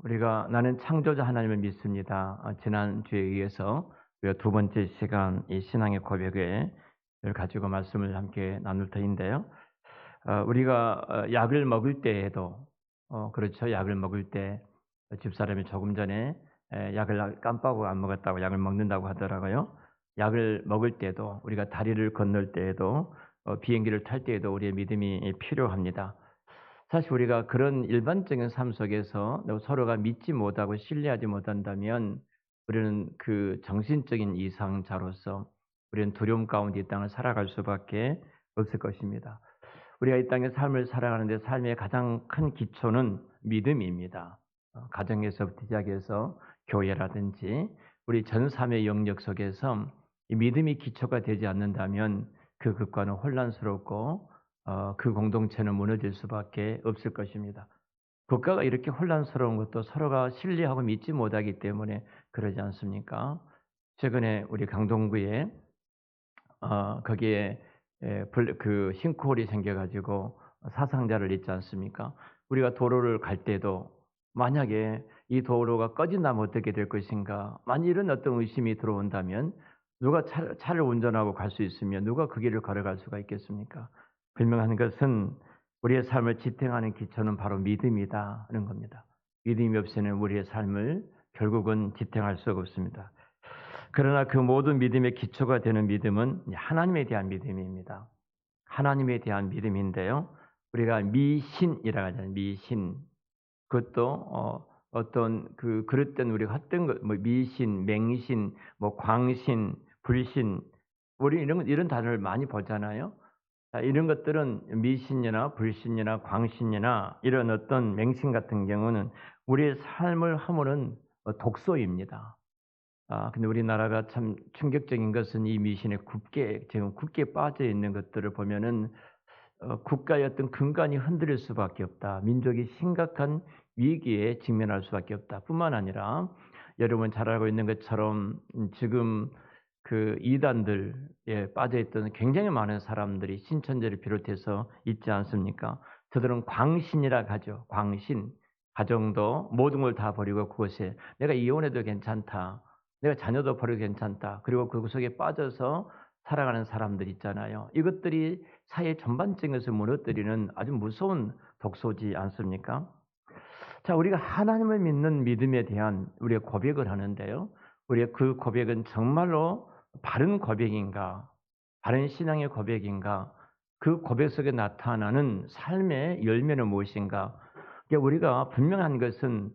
우리가 나는 창조자 하나님을 믿습니다. 지난주에 의해서 우리가 두 번째 시간 이 신앙의 고백을 가지고 말씀을 함께 나눌 터인데요. 우리가 약을 먹을 때에도 그렇죠. 약을 먹을 때 집사람이 조금 전에 약을 깜빡하고 안 먹었다고 약을 먹는다고 하더라고요. 약을 먹을 때도 우리가 다리를 건널 때에도 비행기를 탈 때에도 우리의 믿음이 필요합니다. 사실 우리가 그런 일반적인 삶 속에서 서로가 믿지 못하고 신뢰하지 못한다면 우리는 그 정신적인 이상자로서 우리는 두려움 가운데 이 땅을 살아갈 수밖에 없을 것입니다. 우리가 이 땅의 삶을 살아가는데 삶의 가장 큰 기초는 믿음입니다. 가정에서부터 시작해서 교회라든지 우리 전 삶의 영역 속에서 이 믿음이 기초가 되지 않는다면 그 국가는 혼란스럽고 그 공동체는 무너질 수밖에 없을 것입니다. 국가가 이렇게 혼란스러운 것도 서로가 신뢰하고 믿지 못하기 때문에 그러지 않습니까? 최근에 우리 강동구에 거기에 그 싱크홀이 생겨 가지고 사상자를 잊지 않습니까? 우리가 도로를 갈 때도 만약에 이 도로가 꺼진다면 어떻게 될 것인가? 만약 이런 어떤 의심이 들어온다면 누가 차를 운전하고 갈 수 있으면 누가 그 길을 걸어갈 수가 있겠습니까? 분명한 것은 우리의 삶을 지탱하는 기초는 바로 믿음이다는 겁니다. 믿음이 없이는 우리의 삶을 결국은 지탱할 수가 없습니다. 그러나 그 모든 믿음의 기초가 되는 믿음은 하나님에 대한 믿음입니다. 하나님에 대한 믿음인데요. 우리가 미신이라고 하잖아요. 미신. 그것도 어떤 그 그릇된 우리가 헛된 것, 뭐 미신, 맹신, 뭐 광신, 불신, 우리 이런 단어를 많이 보잖아요. 이런 것들은 미신이나 불신이나 광신이나 이런 어떤 맹신 같은 경우는 우리의 삶을 허무는 독소입니다. 근데 우리나라가 참 충격적인 것은 이 미신에 지금 굳게 빠져 있는 것들을 보면은 국가의 어떤 근간이 흔들릴 수밖에 없다. 민족이 심각한 위기에 직면할 수밖에 없다. 뿐만 아니라 여러분 잘 알고 있는 것처럼 지금 그 이단들에 빠져 있던 굉장히 많은 사람들이 신천지를 비롯해서 있지 않습니까? 저들은 광신이라 하죠. 광신. 가정도 모든 걸 다 버리고 그것에 내가 이혼해도 괜찮다. 내가 자녀도 버려도 괜찮다. 그리고 그 속에 빠져서 살아가는 사람들 있잖아요. 이것들이 사회 전반적인 것을 무너뜨리는 아주 무서운 독소지 않습니까? 자, 우리가 하나님을 믿는 믿음에 대한 우리의 고백을 하는데요. 우리의 그 고백은 정말로 바른 고백인가? 바른 신앙의 고백인가? 그 고백 속에 나타나는 삶의 열매는 무엇인가? 우리가 분명한 것은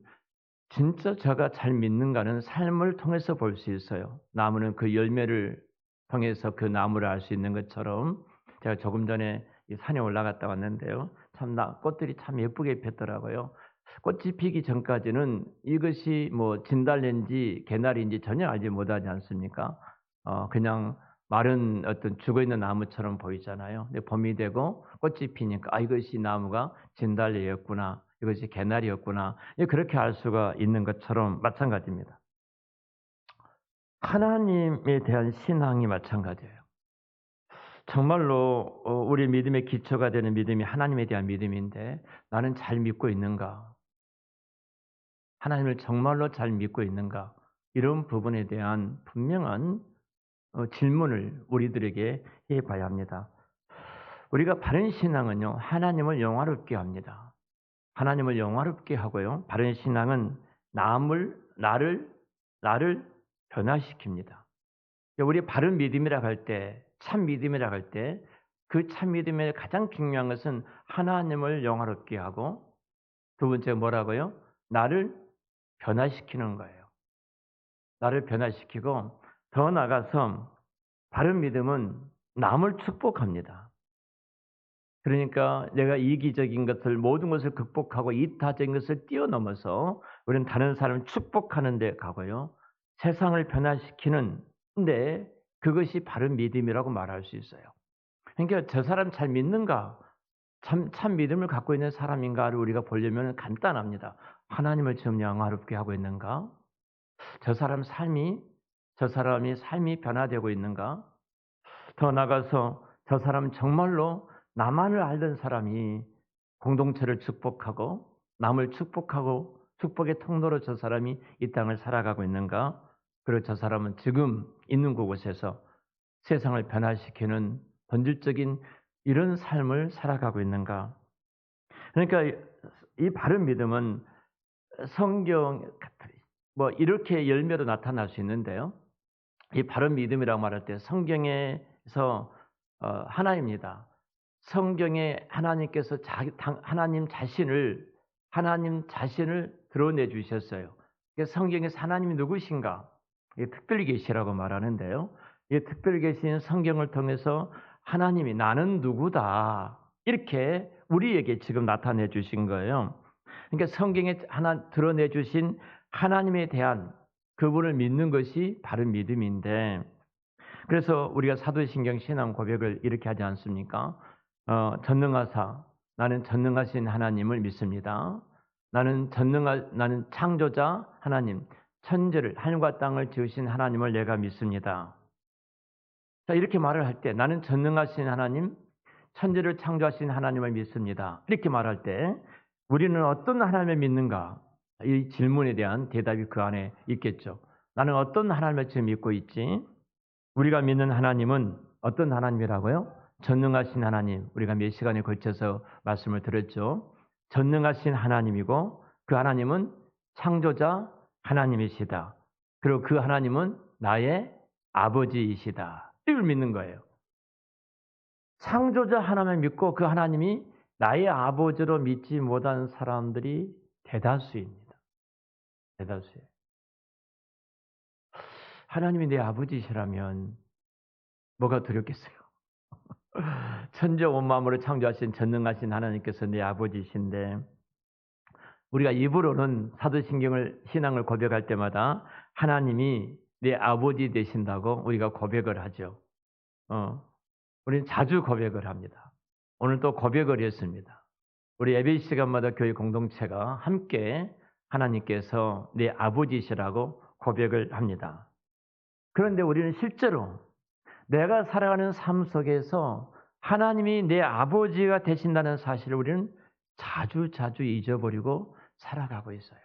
진짜 제가 잘 믿는가는 삶을 통해서 볼 수 있어요. 나무는 그 열매를 통해서 그 나무를 알 수 있는 것처럼 제가 조금 전에 이 산에 올라갔다 왔는데요. 참 꽃들이 참 예쁘게 폈더라고요. 꽃이 피기 전까지는 이것이 뭐 진달래인지 개나리인지 전혀 알지 못하지 않습니까? 그냥 마른 어떤 죽어 있는 나무처럼 보이잖아요. 근데 봄이 되고 꽃이 피니까 이것이 나무가 진달래였구나. 이것이 개나리였구나. 그렇게 알 수가 있는 것처럼 마찬가지입니다. 하나님에 대한 신앙이 마찬가지예요. 정말로 우리 믿음의 기초가 되는 믿음이 하나님에 대한 믿음인데 나는 잘 믿고 있는가? 하나님을 정말로 잘 믿고 있는가? 이런 부분에 대한 분명한 질문을 우리들에게 해 봐야 합니다. 우리가 바른 신앙은요. 하나님을 영화롭게 합니다. 하나님을 영화롭게 하고요. 바른 신앙은 나를 변화시킵니다. 우리 바른 믿음이라 할 때, 참 믿음이라 할 때, 그 참 믿음의 가장 중요한 것은 하나님을 영화롭게 하고, 두 번째 뭐라고요? 나를 변화시키는 거예요. 나를 변화시키고, 더 나아가서 바른 믿음은 남을 축복합니다. 그러니까 내가 이기적인 것을 모든 것을 극복하고 이타적인 것을 뛰어넘어서 우리는 다른 사람을 축복하는 데 가고요. 세상을 변화시키는 데 그것이 바른 믿음이라고 말할 수 있어요. 그러니까 저 사람 잘 믿는가? 참 믿음을 갖고 있는 사람인가를 우리가 보려면 간단합니다. 하나님을 지금 영화롭게 하고 있는가? 저 사람이 삶이 변화되고 있는가? 더 나아가서 저 사람은 정말로 나만을 알던 사람이 공동체를 축복하고 남을 축복하고 축복의 통로로 저 사람이 이 땅을 살아가고 있는가? 그리고 저 사람은 지금 있는 그곳에서 세상을 변화시키는 본질적인 이런 삶을 살아가고 있는가? 그러니까 이 바른 믿음은 성경 뭐 이렇게 열매로 나타날 수 있는데요. 이 바른 믿음이라고 말할 때 성경에서 하나입니다. 성경에 하나님께서 하나님 자신을 드러내 주셨어요. 성경에서 하나님이 누구신가? 특별히 계시라고 말하는데요. 이 특별히 계신 성경을 통해서 하나님이 나는 누구다 이렇게 우리에게 지금 나타내 주신 거예요. 그러니까 성경에 드러내 주신 하나님에 대한 그분을 믿는 것이 바른 믿음인데, 그래서 우리가 사도신경 신앙 고백을 이렇게 하지 않습니까? 전능하사 나는 전능하신 하나님을 믿습니다. 나는 창조자 하나님, 천지를 하늘과 땅을 지으신 하나님을 내가 믿습니다. 자, 이렇게 말을 할 때 나는 전능하신 하나님, 천지를 창조하신 하나님을 믿습니다. 이렇게 말할 때 우리는 어떤 하나님을 믿는가? 이 질문에 대한 대답이 그 안에 있겠죠. 나는 어떤 하나님을 지금 믿고 있지? 우리가 믿는 하나님은 어떤 하나님이라고요? 전능하신 하나님. 우리가 몇 시간에 걸쳐서 말씀을 드렸죠. 전능하신 하나님이고 그 하나님은 창조자 하나님이시다. 그리고 그 하나님은 나의 아버지이시다. 이걸 믿는 거예요. 창조자 하나님을 믿고 그 하나님이 나의 아버지로 믿지 못한 사람들이 대다수입니다. 대다수예요. 하나님이 내 아버지시라면 뭐가 두렵겠어요? 천지 온 만물을 창조하신 전능하신 하나님께서 내 아버지이신데, 우리가 입으로는 사도신경을 신앙을 고백할 때마다 하나님이 내 아버지 되신다고 우리가 고백을 하죠. 우리는 자주 고백을 합니다. 오늘 또 고백을 했습니다. 우리 예배 시간마다 교회 공동체가 함께 하나님께서 내 아버지시라고 고백을 합니다. 그런데 우리는 실제로 내가 살아가는 삶 속에서 하나님이 내 아버지가 되신다는 사실을 우리는 자주 잊어버리고 살아가고 있어요.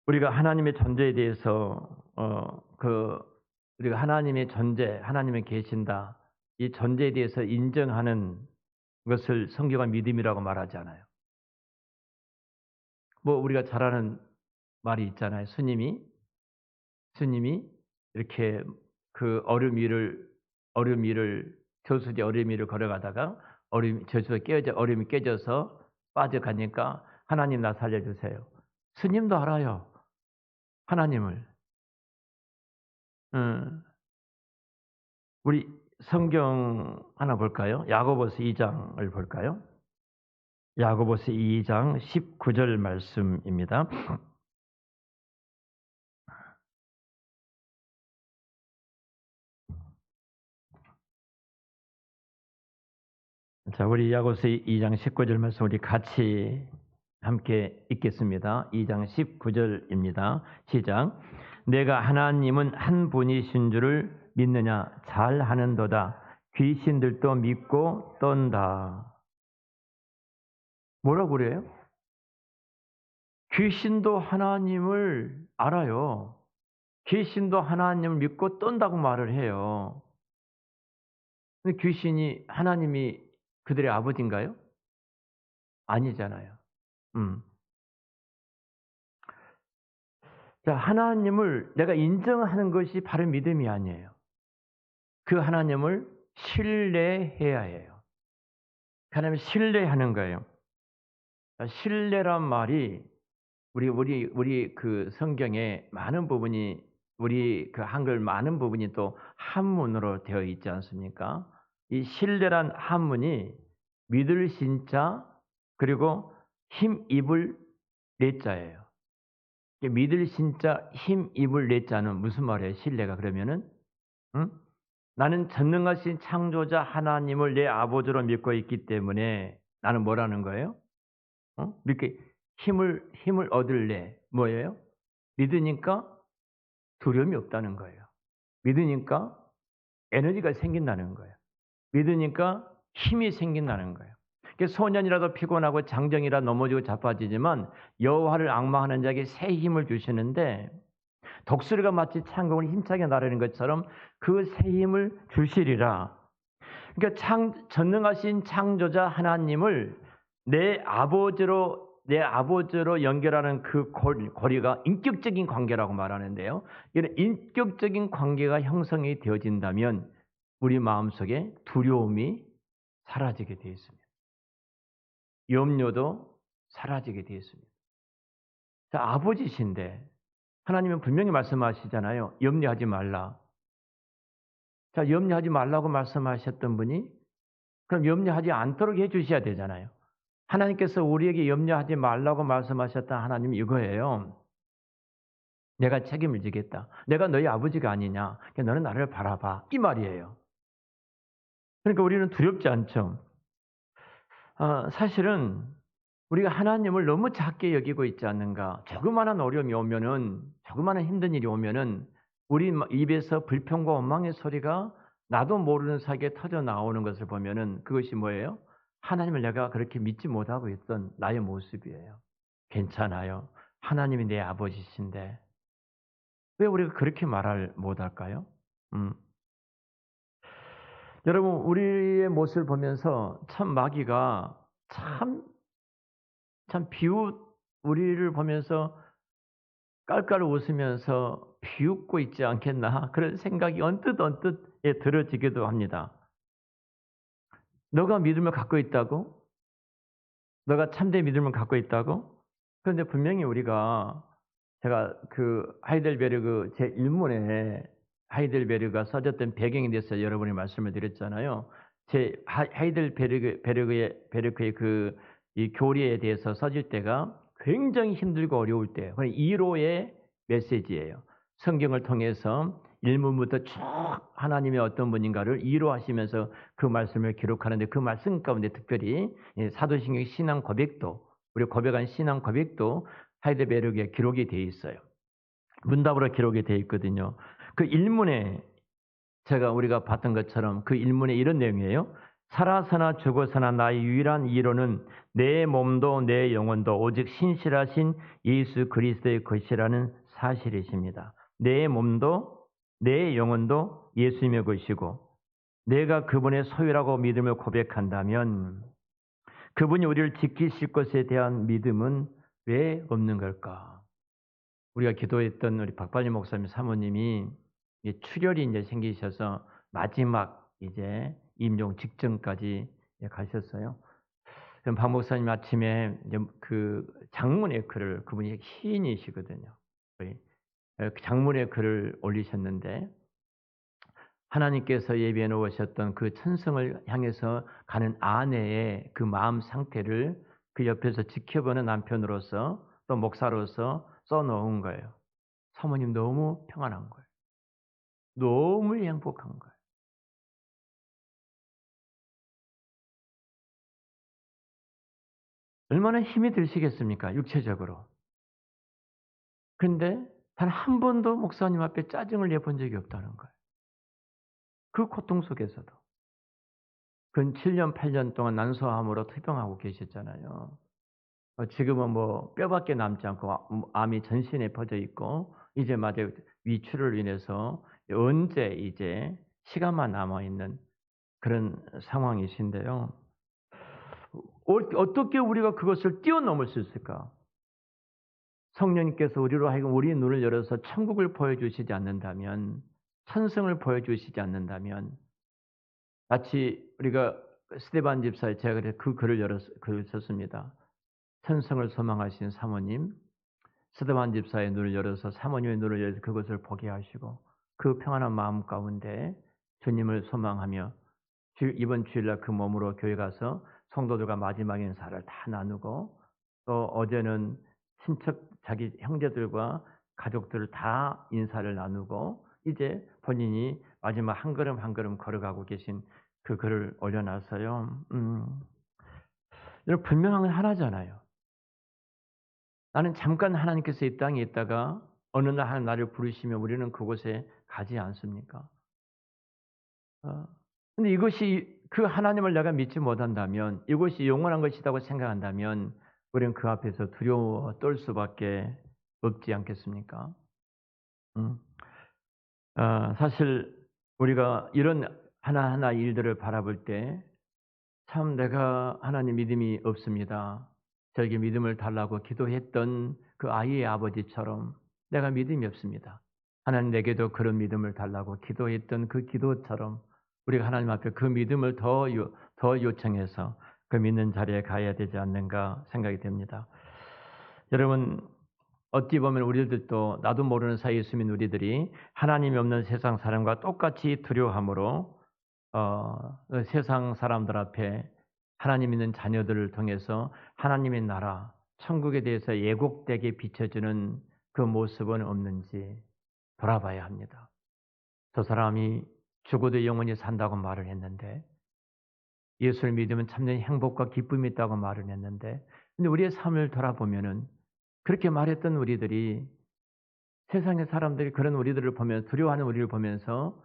우리가 하나님의 존재에 대해서 우리가 하나님의 존재, 하나님이 계신다, 이 존재에 대해서 인정하는 것을 성경은 믿음이라고 말하지 않아요. 뭐 우리가 잘 아는 말이 있잖아요. 스님이 이렇게 그 얼음 위를 저수지 얼음 위를 걸어가다가 얼음이 깨져서 빠져가니까 하나님 나 살려주세요. 스님도 알아요. 하나님을. 우리 성경 하나 볼까요? 야고보서 2장을 볼까요? 야고보서 2장 19절 말씀입니다. 자, 우리 야고보서 2장 19절 말씀 우리 같이 함께 읽겠습니다. 2장 19절입니다. 시작. 내가 하나님은 한 분이신 줄을 믿느냐? 잘하는도다. 귀신들도 믿고 떤다. 뭐라고 그래요? 귀신도 하나님을 알아요. 귀신도 하나님을 믿고 떤다고 말을 해요. 근데 하나님이 그들의 아버지인가요? 아니잖아요. 자, 하나님을 내가 인정하는 것이 바른 믿음이 아니에요. 그 하나님을 신뢰해야 해요. 하나님을 신뢰하는 거예요. 신뢰란 말이 우리 그 성경에 많은 부분이, 우리 그 한글 많은 부분이 또 한문으로 되어 있지 않습니까? 이 신뢰란 한문이 믿을 신자 그리고 힘입을 내자예요. 믿을 신자 힘입을 내자는 무슨 말이에요? 신뢰가 그러면은 나는 전능하신 창조자 하나님을 내 아버지로 믿고 있기 때문에 나는 뭐라는 거예요? 이렇게 힘을 얻을래. 뭐예요? 믿으니까 두려움이 없다는 거예요. 믿으니까 에너지가 생긴다는 거예요. 믿으니까 힘이 생긴다는 거예요. 소년이라도 피곤하고 장정이라 넘어지고 자빠지지만 여호와를 앙망하는 자에게 새 힘을 주시는데 독수리가 마치 창공을 힘차게 나르는 것처럼 그 새 힘을 주시리라. 그러니까 전능하신 창조자 하나님을 내 아버지로 연결하는 그 고리가 인격적인 관계라고 말하는데요. 이런 인격적인 관계가 형성이 되어진다면 우리 마음속에 두려움이 사라지게 되어 있습니다. 염려도 사라지게 되어 있습니다. 자, 아버지신데 하나님은 분명히 말씀하시잖아요. 염려하지 말라. 자, 염려하지 말라고 말씀하셨던 분이 그럼 염려하지 않도록 해 주셔야 되잖아요. 하나님께서 우리에게 염려하지 말라고 말씀하셨던 하나님이 이거예요. 내가 책임을 지겠다. 내가 너희 아버지가 아니냐. 그러니까 너는 나를 바라봐. 이 말이에요. 그러니까 우리는 두렵지 않죠. 사실은 우리가 하나님을 너무 작게 여기고 있지 않는가. 조그마한 어려움이 오면은, 조그마한 힘든 일이 오면은 우리 입에서 불평과 원망의 소리가 나도 모르는 사이에 터져 나오는 것을 보면은 그것이 뭐예요? 하나님을 내가 그렇게 믿지 못하고 있던 나의 모습이에요. 괜찮아요. 하나님이 내 아버지신데 왜 우리가 그렇게 말을 못할까요? 여러분, 우리의 모습을 보면서 참 마귀가 참 우리를 보면서 깔깔 웃으면서 비웃고 있지 않겠나 그런 생각이 언뜻 들어지기도 합니다. 너가 믿음을 갖고 있다고? 너가 참된 믿음을 갖고 있다고? 그런데 분명히 제가 그 하이델베르그 제1문에 하이델베르그가 써졌던 배경에 대해서 여러분이 말씀을 드렸잖아요. 하이델베르크의 이 교리에 대해서 써질 때가 굉장히 힘들고 어려울 때, 1호의 메시지예요. 성경을 통해서 1문부터 쭉 하나님의 어떤 분인가를 2로 하시면서 그 말씀을 기록하는데 그 말씀 가운데 특별히 사도신경 신앙 고백도, 우리 고백한 신앙 고백도 하이델베르크에 기록이 되어 있어요. 문답으로 기록이 되어 있거든요. 그 1문에 우리가 봤던 것처럼 그 1문에 이런 내용이에요. 살아서나 죽어서나 나의 유일한 이로는 내 몸도 내 영혼도 오직 신실하신 예수 그리스도의 것이라는 사실이십니다. 내 몸도 내 영혼도 예수님의 것이고 내가 그분의 소유라고 믿음을 고백한다면 그분이 우리를 지키실 것에 대한 믿음은 왜 없는 걸까? 우리가 기도했던 우리 박발리 목사님 사모님이 출혈이 이제 생기셔서 마지막 이제 임종 직전까지 가셨어요. 그럼 박 목사님 아침에 이제 그 장문의 글을, 그분이 시인이시거든요. 장문의 글을 올리셨는데 하나님께서 예비해 놓으셨던 그 천성을 향해서 가는 아내의 그 마음 상태를 그 옆에서 지켜보는 남편으로서 또 목사로서 써놓은 거예요. 사모님 너무 평안한 거예요. 너무 행복한 거예요. 얼마나 힘이 드시겠습니까? 육체적으로. 그런데 단 한 번도 목사님 앞에 짜증을 내본 적이 없다는 거예요. 그 고통 속에서도. 근 7년, 8년 동안 난소암으로 투병하고 계셨잖아요. 지금은 뭐 뼈밖에 남지 않고 암이 전신에 퍼져 있고 이제 마저 위출을 인해서 언제 이제 시간만 남아 있는 그런 상황이신데요. 어떻게 우리가 그것을 뛰어넘을 수 있을까? 성령님께서 우리로 하여금 우리의 눈을 열어서 천국을 보여주시지 않는다면, 천성을 보여주시지 않는다면, 마치 우리가 스데반 집사의 제가 그 글을 썼습니다. 천성을 소망하신 사모님, 스데반 집사의 눈을 열어서 사모님의 눈을 열어서 그것을 보게 하시고 그 평안한 마음 가운데 주님을 소망하며 이번 주일날 그 몸으로 교회 가서 성도들과 마지막 인사를 다 나누고 또 어제는 자기 형제들과 가족들을 다 인사를 나누고 이제 본인이 마지막 한 걸음 한 걸음 걸어가고 계신 그 글을 올려놨어요. 여러분 분명한 건 하나잖아요. 나는 잠깐 하나님께서 이 땅에 있다가 어느 날 하나님 나를 부르시면 우리는 그곳에 가지 않습니까? 근데 이것이 그 하나님을 내가 믿지 못한다면, 이것이 영원한 것이라고 생각한다면 우리는 그 앞에서 두려워 떨 수밖에 없지 않겠습니까? 음. 사실 우리가 이런 하나하나 일들을 바라볼 때 참 내가 하나님 믿음이 없습니다. 저에게 믿음을 달라고 기도했던 그 아이의 아버지처럼 내가 믿음이 없습니다. 하나님 내게도 그런 믿음을 달라고 기도했던 그 기도처럼 우리가 하나님 앞에 그 믿음을 더 요청해서 그 믿는 자리에 가야 되지 않는가 생각이 됩니다. 여러분, 어찌 보면 우리들도 나도 모르는 사이에 숨은 우리들이 하나님이 없는 세상 사람과 똑같이 두려워함으로 세상 사람들 앞에 하나님 있는 자녀들을 통해서 하나님의 나라, 천국에 대해서 예곡되게 비춰주는 그 모습은 없는지 돌아봐야 합니다. 저 사람이 죽어도 영원히 산다고 말을 했는데, 예수를 믿으면 참된 행복과 기쁨이 있다고 말을 했는데, 근데 우리의 삶을 돌아보면은 그렇게 말했던 우리들이, 세상의 사람들이 그런 우리들을 보면 두려워하는 우리를 보면서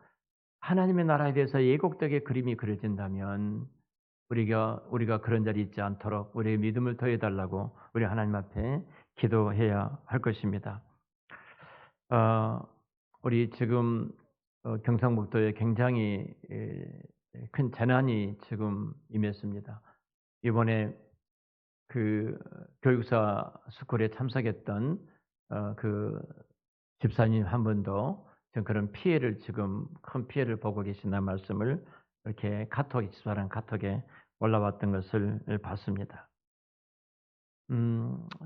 하나님의 나라에 대해서 예곡되게 그림이 그려진다면 우리가 그런 자리에 있지 않도록 우리의 믿음을 더해 달라고 우리 하나님 앞에 기도해야 할 것입니다. 어 우리 지금 경상북도에 굉장히 큰 재난이 지금 임했습니다. 이번에 그 교육사 스쿨에 참석했던 그 집사님 한 분도 지금 그런 피해를, 지금 큰 피해를 보고 계신다는 말씀을 이렇게 집사람 카톡에 올라왔던 것을 봤습니다.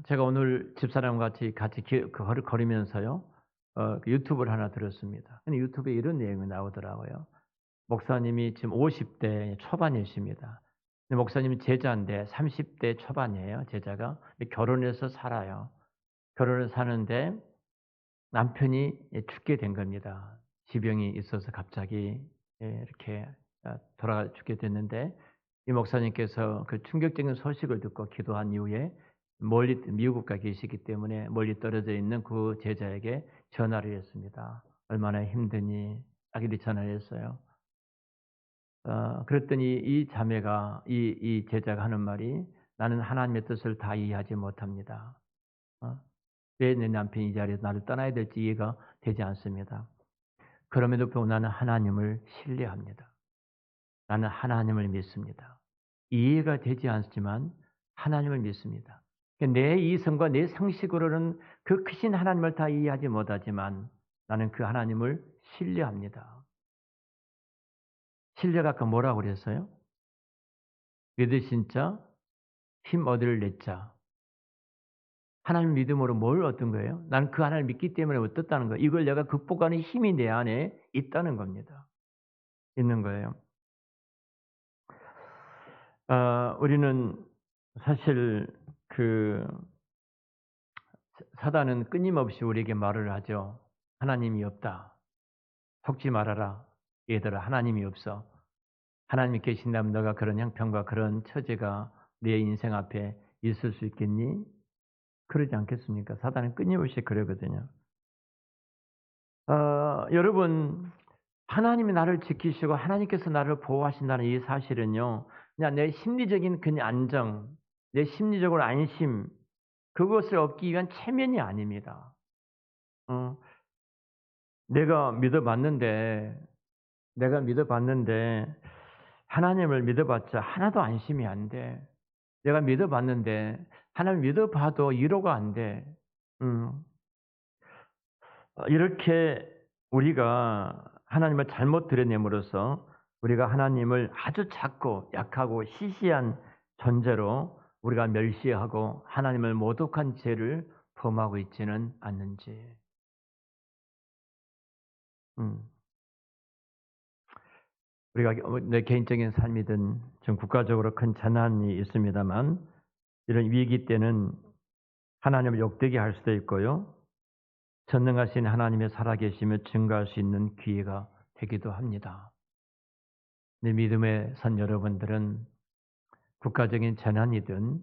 제가 오늘 집사람과 같이 걸으면서요, 그 유튜브를 하나 들었습니다. 근데 유튜브에 이런 내용이 나오더라고요. 목사님이 지금 50대 초반이십니다. 근데 목사님이 제자인데 30대 초반이에요, 제자가. 근데 결혼해서 살아요. 결혼을 사는데 남편이 죽게 된 겁니다. 지병이 있어서 갑자기 이렇게 돌아가 죽게 됐는데, 이 목사님께서 그 충격적인 소식을 듣고 기도한 이후에 멀리 미국 가 계시기 때문에 멀리 떨어져 있는 그 제자에게 전화를 했습니다. "얼마나 힘드니?" 딱 이렇게 전화를 했어요. 그랬더니 이 자매가, 이 제자가 하는 말이, "나는 하나님의 뜻을 다 이해하지 못합니다. 어? 왜 내 남편이 이 자리에서 나를 떠나야 될지 이해가 되지 않습니다. 그럼에도 불구하고 나는 하나님을 신뢰합니다. 나는 하나님을 믿습니다. 이해가 되지 않지만 하나님을 믿습니다. 내 이성과 내 상식으로는 그 크신 하나님을 다 이해하지 못하지만 나는 그 하나님을 신뢰합니다." 신뢰가 아까 뭐라고 그랬어요? 믿으신 자, 힘 얻을 낼 자. 하나님 믿음으로 뭘 얻은 거예요? 나는 그 하나님을 믿기 때문에 어떻다는 거예요? 이걸 내가 극복하는 힘이 내 안에 있다는 겁니다. 있는 거예요. 우리는 사실 그 사단은 끊임없이 우리에게 말을 하죠. "하나님이 없다. 속지 말아라. 얘들아, 하나님이 없어. 하나님이 계신다면 너가 그런 형편과 그런 처지가 내 인생 앞에 있을 수 있겠니?" 그러지 않겠습니까? 사단은 끊임없이 그러거든요. 여러분, 하나님이 나를 지키시고 하나님께서 나를 보호하신다는 이 사실은요, 그냥 내 심리적인 그냥 안정, 내 심리적으로 안심, 그것을 얻기 위한 체면이 아닙니다. 어 내가 믿어봤는데 내가 믿어봤는데 하나님을 믿어봤자 하나도 안심이 안 돼. 내가 믿어봤는데 하나님 믿어봐도 위로가 안 돼. 음. 이렇게 우리가 하나님을 잘못 드러냄으로써 우리가 하나님을 아주 작고 약하고 시시한 존재로 우리가 멸시하고 하나님을 모독한 죄를 범하고 있지는 않는지. 음. 우리가 내 개인적인 삶이든 좀 국가적으로 큰 재난이 있습니다만, 이런 위기 때는 하나님을 욕되게 할 수도 있고요, 전능하신 하나님의 살아계심을 증거할 수 있는 기회가 되기도 합니다. 내 믿음의 선 여러분들은 국가적인 재난이든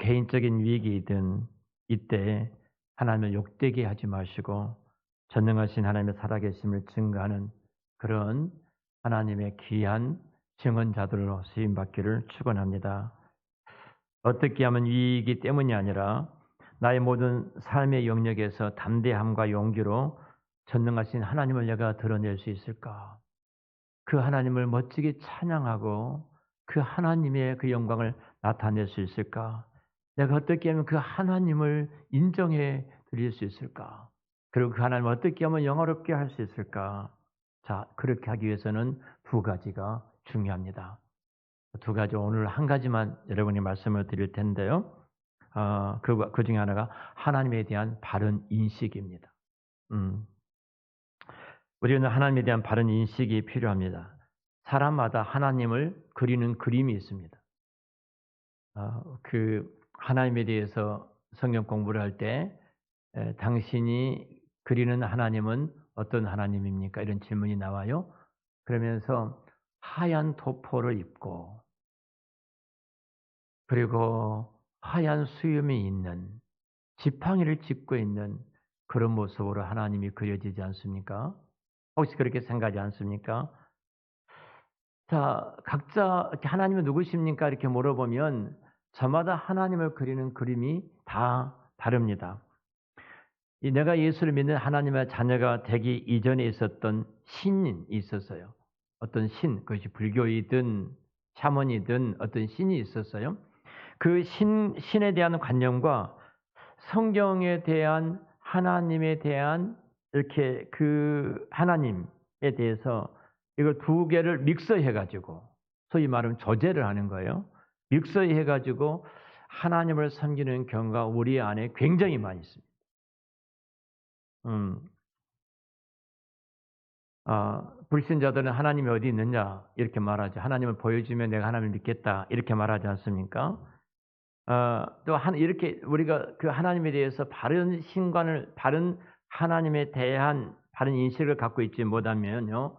개인적인 위기이든 이때 하나님을 욕되게 하지 마시고 전능하신 하나님의 살아계심을 증거하는 그런 하나님의 귀한 증언자들로 쓰임 받기를 축원합니다. 어떻게 하면 위이기 때문이 아니라 나의 모든 삶의 영역에서 담대함과 용기로 전능하신 하나님을 내가 드러낼 수 있을까? 그 하나님을 멋지게 찬양하고 그 하나님의 그 영광을 나타낼 수 있을까? 내가 어떻게 하면 그 하나님을 인정해 드릴 수 있을까? 그리고 그 하나님을 어떻게 하면 영화롭게 할 수 있을까? 자, 그렇게 하기 위해서는 두 가지가 중요합니다. 두 가지 오늘 한 가지만 여러분이 말씀을 드릴 텐데요. 그 중에 하나가 하나님에 대한 바른 인식입니다. 음, 우리는 하나님에 대한 바른 인식이 필요합니다. 사람마다 하나님을 그리는 그림이 있습니다. 그 하나님에 대해서 성경 공부를 할 때 당신이 그리는 하나님은 어떤 하나님입니까? 이런 질문이 나와요. 그러면서 하얀 도포를 입고 그리고 하얀 수염이 있는 지팡이를 짚고 있는 그런 모습으로 하나님이 그려지지 않습니까? 혹시 그렇게 생각하지 않습니까? 자, 각자 하나님은 누구십니까? 이렇게 물어보면 저마다 하나님을 그리는 그림이 다 다릅니다. 내가 예수를 믿는 하나님의 자녀가 되기 이전에 있었던 신이 있었어요. 어떤 신, 그것이 불교이든 샤먼이든 어떤 신이 있었어요. 그 신에 대한 관념과 성경에 대한 하나님에 대한 이렇게 그 하나님에 대해서 이걸 두 개를 믹서해 가지고 소위 말하면 조제를 하는 거예요. 믹서해 가지고 하나님을 섬기는 경우가 우리 안에 굉장히 많이 있습니다. 음. 불신자들은 "하나님이 어디 있느냐?" 이렇게 말하죠. "하나님을 보여주면 내가 하나님을 믿겠다." 이렇게 말하지 않습니까? 또 이렇게 우리가 그 하나님에 대해서 바른 신관을 바른 하나님에 대한 바른 인식을 갖고 있지 못하면요.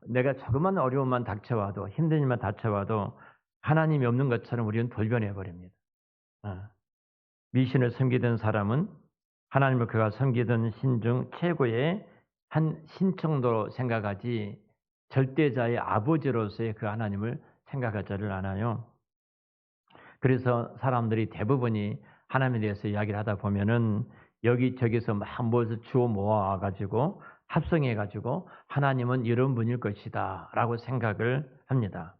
내가 조그만 어려움만 닥쳐와도 힘든 일만 닥쳐와도 하나님이 없는 것처럼 우리는 돌변해 버립니다. 어. 미신을 섬기던 사람은 하나님을 그가 섬기던 신 중 최고의 한 신 정도로 생각하지 절대자의 아버지로서의 그 하나님을 생각하지를 않아요. 그래서 사람들이 대부분이 하나님에 대해서 이야기를 하다 보면은 여기저기서 막 무엇을 주워 모아 가지고 합성해 가지고 '하나님은 이런 분일 것이다.'라고 생각을 합니다.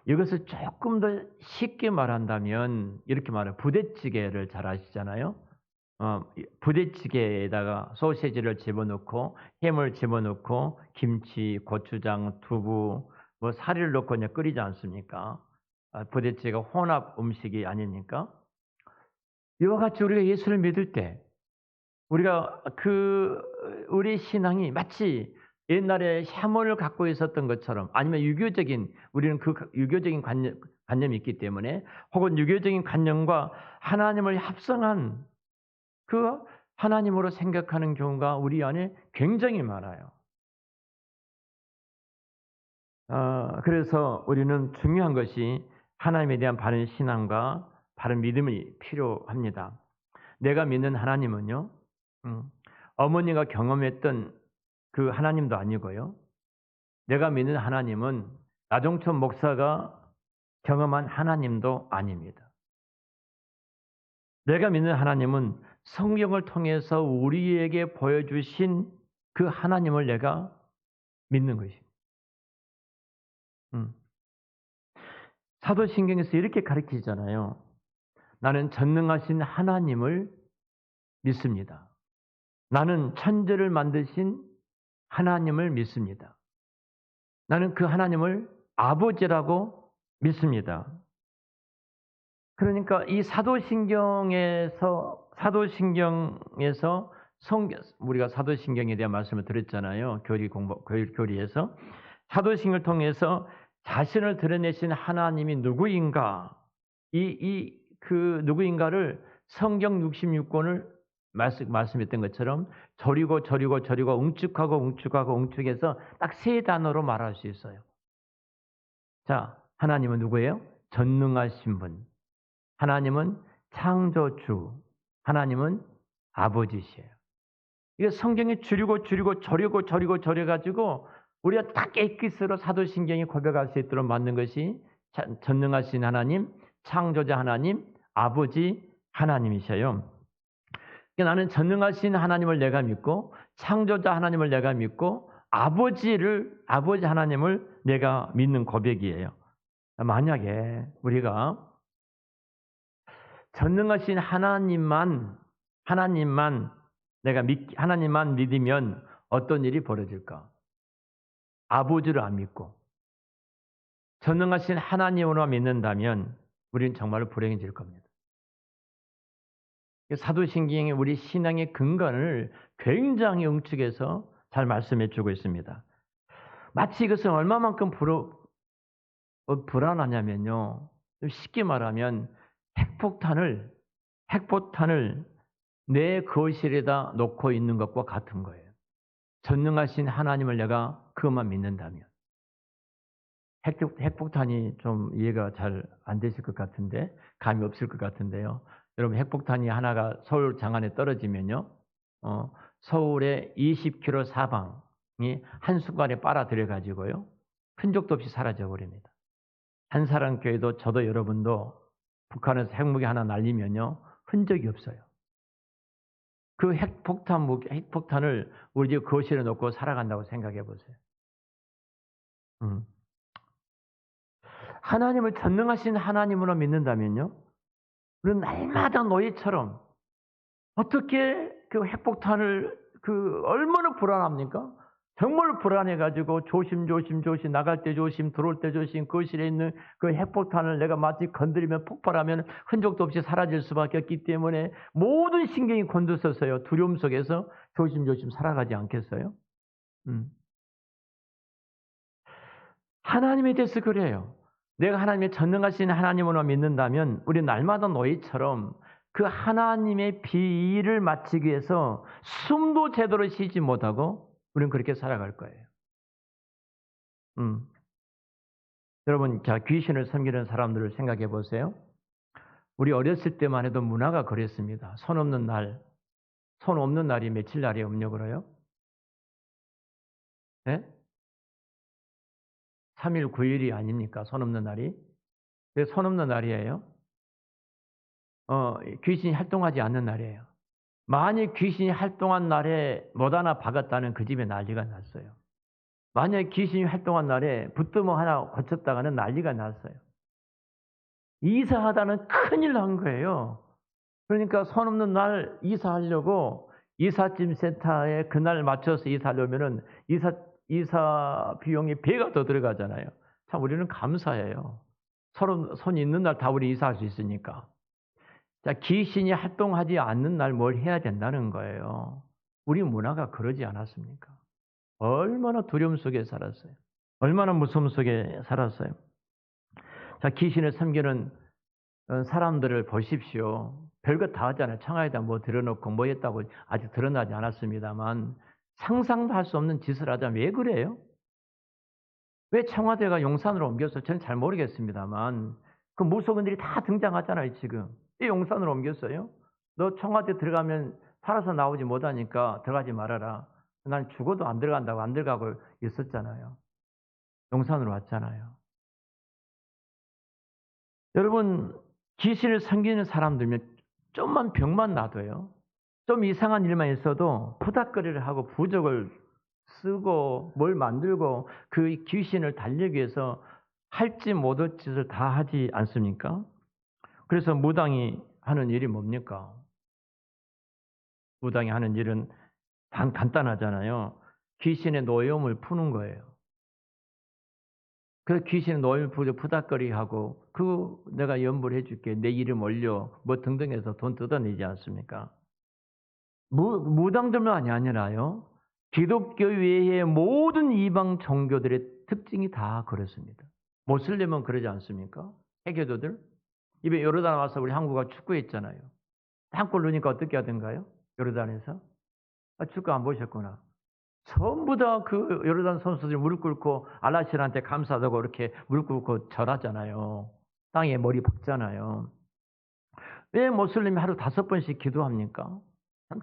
이것을 조금 더 쉽게 말한다면 이렇게 말해요. 부대찌개를 잘 아시잖아요. 부대찌개에다가 소시지를 집어넣고 햄을 집어넣고 김치, 고추장, 두부, 뭐 사리를 넣고 그냥 끓이지 않습니까? 부대찌개가 혼합 음식이 아닙니까? 이와 같이 우리가 예수를 믿을 때 우리가 우리 신앙이 마치 옛날에 샤먼을 갖고 있었던 것처럼 아니면 유교적인 우리는 유교적인 관념이 있기 때문에 혹은 유교적인 관념과 하나님을 합성한 그 하나님으로 생각하는 경우가 우리 안에 굉장히 많아요. 그래서 우리는 중요한 것이 하나님에 대한 바른 신앙과 바른 믿음이 필요합니다. 내가 믿는 하나님은요, 음, 어머니가 경험했던 그 하나님도 아니고요. 내가 믿는 하나님은 나종천 목사가 경험한 하나님도 아닙니다. 내가 믿는 하나님은 성경을 통해서 우리에게 보여주신 그 하나님을 내가 믿는 것입니다. 사도신경에서 이렇게 가르치잖아요. 나는 전능하신 하나님을 믿습니다. 나는 천지를 만드신 하나님을 믿습니다. 나는 그 하나님을 아버지라고 믿습니다. 그러니까 이 사도신경에서 우리가 사도신경에 대한 말씀을 들었잖아요. 교리에서 사도신경을 통해서 자신을 드러내신 하나님이 누구인가 그 누구인가를 성경 66권을 말씀했던 것처럼 저리고 웅축해서 딱 세 단어로 말할 수 있어요. 자, 하나님은 누구예요? 전능하신 분. 하나님은 창조주. 하나님은 아버지시에요. 이게 성경이 줄이고 저려 가지고 우리가 딱 깨끗으로 사도신경이 고백할 수 있도록 만든 것이 전능하신 하나님, 창조자 하나님, 아버지 하나님이셔요. 그러니까 나는 전능하신 하나님을 내가 믿고 창조자 하나님을 내가 믿고 아버지 하나님을 내가 믿는 고백이에요. 만약에 우리가 전능하신 하나님만 하나님만 믿으면 어떤 일이 벌어질까? 아버지를 안 믿고 전능하신 하나님으로만 믿는다면 우리는 정말로 불행해질 겁니다. 사도신경이 우리 신앙의 근간을 굉장히 응축해서 잘 말씀해 주고 있습니다. 마치 이것은 얼마만큼 불안하냐면요. 쉽게 말하면 핵폭탄을 내 거실에다 놓고 있는 것과 같은 거예요. 전능하신 하나님을 내가 그것만 믿는다면. 핵폭탄이 좀 이해가 잘 안 되실 것 같은데, 감이 없을 것 같은데요. 여러분, 핵폭탄이 하나가 서울 장안에 떨어지면요, 서울의 20km 사방이 한순간에 빨아들여 가지고요, 흔적도 없이 사라져 버립니다. 한사랑교회도 저도 여러분도 북한에서 핵무기 하나 날리면요, 흔적이 없어요. 그 핵폭탄을 우리 집 거실에 놓고 살아간다고 생각해 보세요. 하나님을 전능하신 하나님으로 믿는다면요, 우리는 날마다 노예처럼 어떻게 그 핵폭탄을 얼마나 불안합니까? 정말 불안해가지고 조심 나갈 때 조심, 들어올 때 조심, 거실에 있는 그 핵폭탄을 내가 마치 건드리면 폭발하면 흔적도 없이 사라질 수밖에 없기 때문에 모든 신경이 곤두섰어요. 두려움 속에서 조심 살아가지 않겠어요? 하나님에 대해서 그래요. 내가 하나님의 전능하신 하나님으로 믿는다면 우리 날마다 노예처럼 그 하나님의 비위를 마치기 위해서 숨도 제대로 쉬지 못하고 우리는 그렇게 살아갈 거예요. 여러분, 귀신을 섬기는 사람들을 생각해 보세요. 우리 어렸을 때만 해도 문화가 그랬습니다. 손 없는 날이 며칠 날이 없냐고 그래요? 네? 3일 9일이 아닙니까? 손 없는 날이. 왜 손 없는 날이에요? 귀신이 활동하지 않는 날이에요. 만약 귀신이 활동한 날에 못 하나 박았다는 그 집에 난리가 났어요. 만약 귀신이 활동한 날에 붙드모 하나 고쳤다가는 난리가 났어요. 이사하다는 큰일 난 거예요. 그러니까 손 없는 날 이사하려고 이삿짐 센터에 그날 맞춰서 이사하려면은 이사 비용이 배가 더 들어가잖아요. 참 우리는 감사해요. 손이 있는 날 다 우리 이사할 수 있으니까. 자, 귀신이 활동하지 않는 날 뭘 해야 된다는 거예요. 우리 문화가 그러지 않았습니까? 얼마나 두려움 속에 살았어요. 얼마나 무서움 속에 살았어요. 자, 귀신을 섬기는 사람들을 보십시오. 별것 다 하잖아요. 청아에다 뭐 들여놓고 뭐 했다고 아직 드러나지 않았습니다만 상상도 할 수 없는 짓을 하자면 왜 그래요? 왜 청와대가 용산으로 옮겼어요? 저는 잘 모르겠습니다만 그 무속인들이 다 등장하잖아요. 지금. 왜 용산으로 옮겼어요? 너 청와대 들어가면 살아서 나오지 못하니까 들어가지 말아라. 난 죽어도 안 들어간다고 안 들어가고 있었잖아요. 용산으로 왔잖아요. 여러분, 귀신을 섬기는 사람들면 좀만 병만 놔둬요. 좀 이상한 일만 있어도 푸닥거리를 하고 부적을 쓰고 뭘 만들고 그 귀신을 달리기 위해서 할지 못할 짓을 다 하지 않습니까? 그래서 무당이 하는 일이 뭡니까? 무당이 하는 일은 간단하잖아요. 귀신의 노여움을 푸는 거예요. 그 귀신의 노여움을 푸닥거리게 하고 내가 연부를 해줄게. 내 이름 올려. 뭐 등등 해서 돈 뜯어내지 않습니까? 무당들만이 아니라요. 기독교 외의 모든 이방 종교들의 특징이 다 그렇습니다. 모슬림은 그러지 않습니까? 해교도들. 이번에 요르단 와서 우리 한국가 축구했잖아요. 한 골 넣으니까 어떻게 하던가요? 요르단에서. 축구 안 보셨구나. 전부 다 그 요르단 선수들이 무릎 꿇고 알라실한테 감사하다고 이렇게 무릎 꿇고 절하잖아요. 땅에 머리 박잖아요. 왜 모슬림이 하루 5번씩 기도합니까?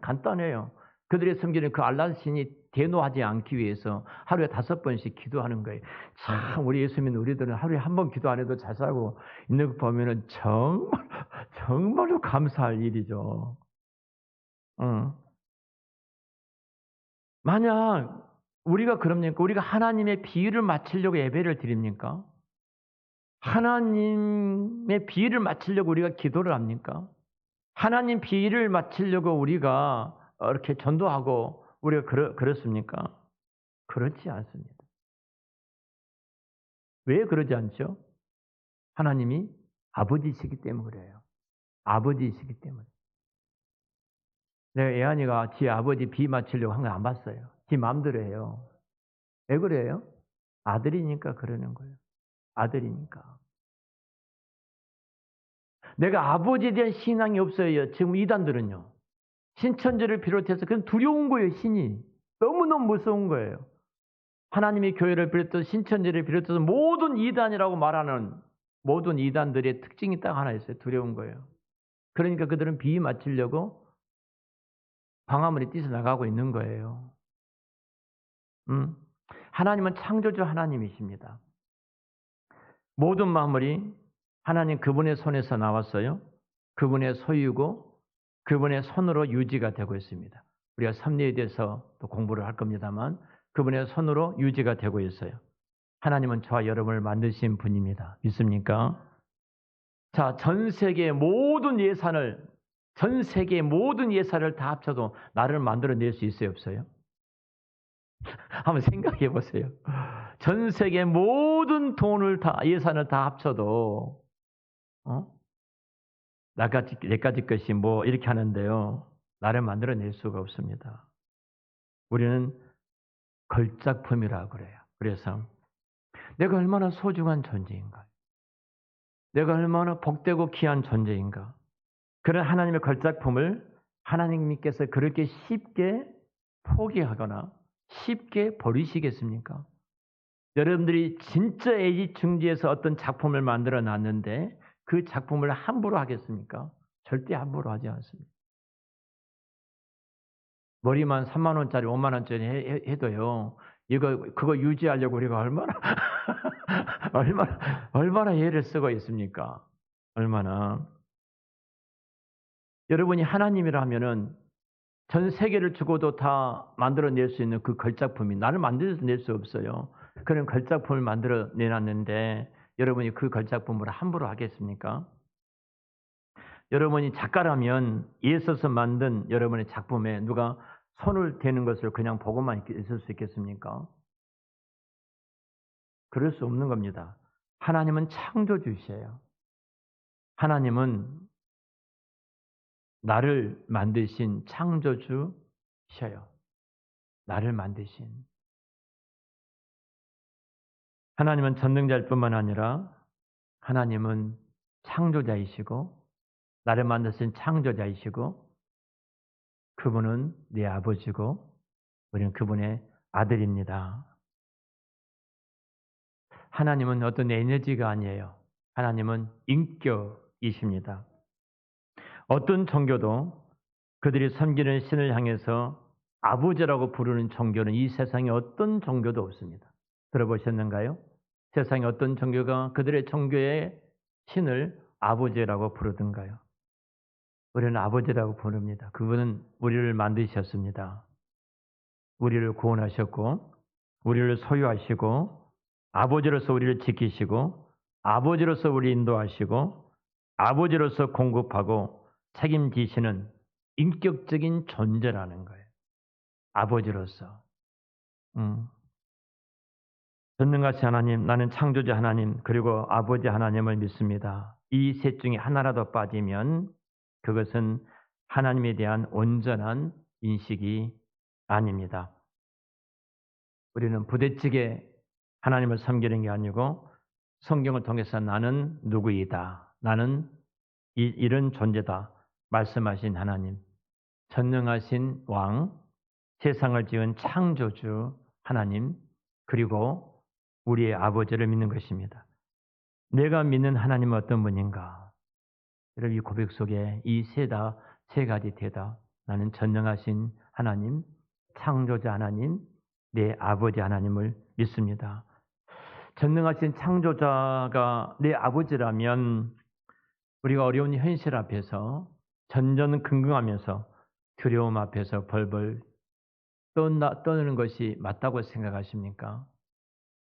간단해요. 그들이 섬기는 그 알라 신이 대노하지 않기 위해서 하루에 5번씩 기도하는 거예요. 참 우리 예수 믿는 우리들은 하루에 1번 기도 안 해도 잘 살고 있는 거 보면은 정말로 감사할 일이죠. 응. 만약 우리가 그럽니까? 우리가 하나님의 비유를 맞추려고 예배를 드립니까? 하나님의 비유를 맞추려고 우리가 기도를 합니까? 하나님 비유를 맞추려고 우리가 이렇게 전도하고 우리가 그렇습니까? 그렇지 않습니다. 왜 그러지 않죠? 하나님이 아버지시기 때문에 그래요. 아버지시기 때문에. 내가 애한이가 지 아버지 비 맞추려고 한 거 안 봤어요. 지 마음대로 해요. 왜 그래요? 아들이니까 그러는 거예요. 아들이니까. 내가 아버지에 대한 신앙이 없어요. 지금 이단들은요. 신천지를 비롯해서 그냥 두려운 거예요, 신이. 너무너무 무서운 거예요. 하나님의 교회를 비롯해서 신천지를 비롯해서 모든 이단이라고 말하는 모든 이단들의 특징이 딱 하나 있어요. 두려운 거예요. 그러니까 그들은 비 맞추려고 광화문에 뛰쳐나가고 있는 거예요. 하나님은 창조주 하나님이십니다. 모든 만물이 하나님 그분의 손에서 나왔어요. 그분의 소유고 그분의 손으로 유지가 되고 있습니다. 우리가 섭리에 대해서 또 공부를 할 겁니다만 그분의 손으로 유지가 되고 있어요. 하나님은 저와 여러분을 만드신 분입니다. 믿습니까? 자, 전 세계의 모든 예산을 다 합쳐도 나를 만들어낼 수 있어요, 없어요? 한번 생각해 보세요. 전 세계 모든 예산을 다 합쳐도 내까지 것이 뭐 이렇게 하는데요. 나를 만들어낼 수가 없습니다. 우리는 걸작품이라고 그래요. 그래서 내가 얼마나 소중한 존재인가. 내가 얼마나 복되고 귀한 존재인가. 그런 하나님의 걸작품을 하나님께서 그렇게 쉽게 포기하거나 쉽게 버리시겠습니까? 여러분들이 진짜 애지중지해서 어떤 작품을 만들어 놨는데 그 작품을 함부로 하겠습니까? 절대 함부로 하지 않습니다. 머리만 3만 원짜리 5만 원짜리 해도요. 그거 유지하려고 우리가 얼마나 애를 쓰고 있습니까? 얼마나. 여러분이 하나님이라면은 전 세계를 주고도 다 만들어낼 수 있는 그 걸작품이 나를 만들어낼 수 없어요. 그런 걸작품을 만들어내놨는데 여러분이 그 걸작품을 함부로 하겠습니까? 여러분이 작가라면 애써서 만든 여러분의 작품에 누가 손을 대는 것을 그냥 보고만 있을 수 있겠습니까? 그럴 수 없는 겁니다. 하나님은 창조주시에요. 하나님은 나를 만드신 창조주셔요. 나를 만드신. 하나님은 전능자일 뿐만 아니라 하나님은 창조자이시고 나를 만드신 창조자이시고 그분은 내 아버지고 우리는 그분의 아들입니다. 하나님은 어떤 에너지가 아니에요. 하나님은 인격이십니다. 어떤 종교도 그들이 섬기는 신을 향해서 아버지라고 부르는 종교는 이 세상에 어떤 종교도 없습니다. 들어보셨는가요? 세상에 어떤 종교가 그들의 종교의 신을 아버지라고 부르던가요? 우리는 아버지라고 부릅니다. 그분은 우리를 만드셨습니다. 우리를 구원하셨고 우리를 소유하시고 아버지로서 우리를 지키시고 아버지로서 우리 인도하시고 아버지로서 공급하고 책임지시는 인격적인 존재라는 거예요. 아버지로서. 전능하신 하나님, 나는 창조자 하나님, 그리고 아버지 하나님을 믿습니다. 이 셋 중에 하나라도 빠지면 그것은 하나님에 대한 온전한 인식이 아닙니다. 우리는 부대찌개 하나님을 섬기는 게 아니고 성경을 통해서 나는 누구이다. 나는 이런 존재다. 말씀하신 하나님, 전능하신 왕, 세상을 지은 창조주 하나님, 그리고 우리의 아버지를 믿는 것입니다. 내가 믿는 하나님은 어떤 분인가? 여러분 이 고백 속에 이 세 가지 대답. 나는 전능하신 하나님, 창조자 하나님, 내 아버지 하나님을 믿습니다. 전능하신 창조자가 내 아버지라면 우리가 어려운 현실 앞에서 전전긍긍하면서 두려움 앞에서 벌벌 떠는 것이 맞다고 생각하십니까?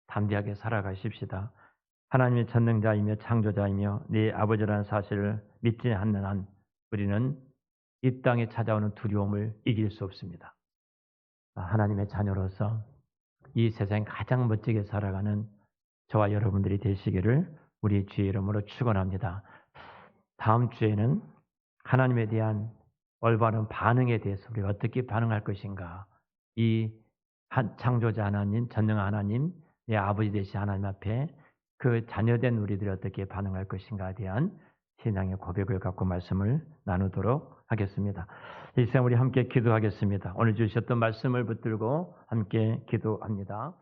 담대하게 살아가십시다. 하나님의 전능자이며 창조자이며 네 아버지라는 사실을 믿지 않는 한 우리는 이 땅에 찾아오는 두려움을 이길 수 없습니다. 하나님의 자녀로서 이 세상에 가장 멋지게 살아가는 저와 여러분들이 되시기를 우리 주의 이름으로 축원합니다. 다음 주에는 하나님에 대한 올바른 반응에 대해서 우리가 어떻게 반응할 것인가, 이 창조자 하나님, 전능한 하나님, 내 아버지 되신 하나님 앞에 그 자녀된 우리들이 어떻게 반응할 것인가에 대한 신앙의 고백을 갖고 말씀을 나누도록 하겠습니다. 이 시간 우리 함께 기도하겠습니다. 오늘 주셨던 말씀을 붙들고 함께 기도합니다.